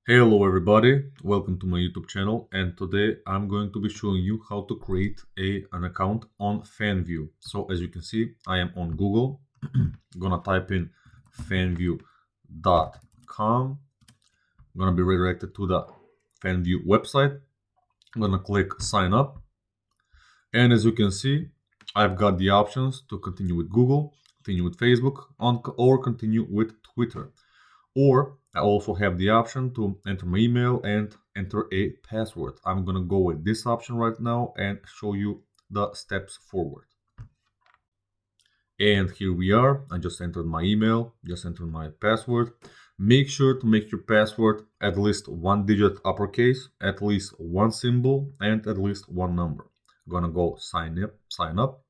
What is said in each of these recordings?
Hello everybody, welcome to my YouTube channel, and today I'm going to be showing you how to create an account on Fanvue. So as you can see, I am on Google. I'm gonna type in fanvue.com. I'm gonna be redirected to the Fanvue website. I'm gonna click sign up, and as you can see, I've got the options to continue with Google, continue with Facebook, or continue with Twitter. Or I also have the option to enter my email and enter a password. I'm gonna go with this option right now and show you the steps forward. And here we are. I just entered my email, just entered my password. Make sure to make your password at least one digit uppercase, at least one symbol, and at least one number. I'm gonna go sign up.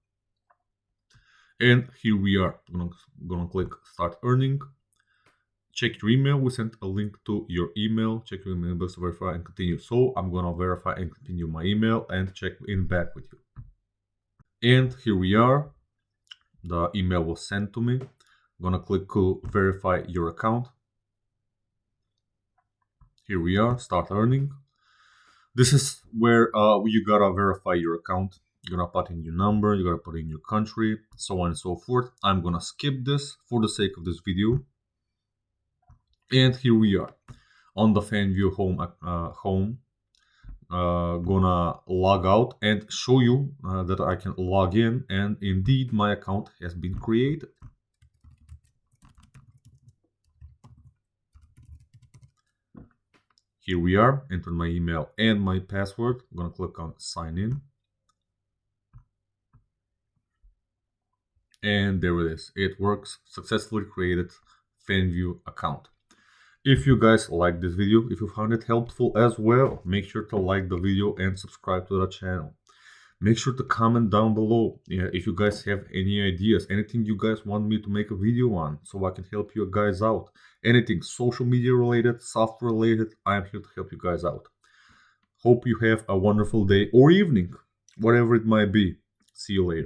And here we are. I'm gonna click start earning. Check your email. We sent a link to your email. Check your email inbox to verify and continue. So I'm gonna verify and continue my email and check in back with you. And here we are. The email was sent to me. I'm gonna click to verify your account. Here we are. Start earning. This is where you gotta verify your account. You're gonna put in your number. You gotta put in your country, so on and so forth. I'm gonna skip this for the sake of this video. And here we are on the Fanvue home. Gonna log out and show you that I can log in, and indeed my account has been created. Here we are, enter my email and my password. I'm gonna click on sign in. And there it is. It works. Successfully created Fanvue account. If you guys like this video, if you found it helpful as well, make sure to like the video and subscribe to the channel. Make sure to comment down below if you guys have any ideas, anything you guys want me to make a video on, so I can help you guys out. Anything social media related, software related, I am here to help you guys out. Hope you have a wonderful day or evening, whatever it might be. See you later.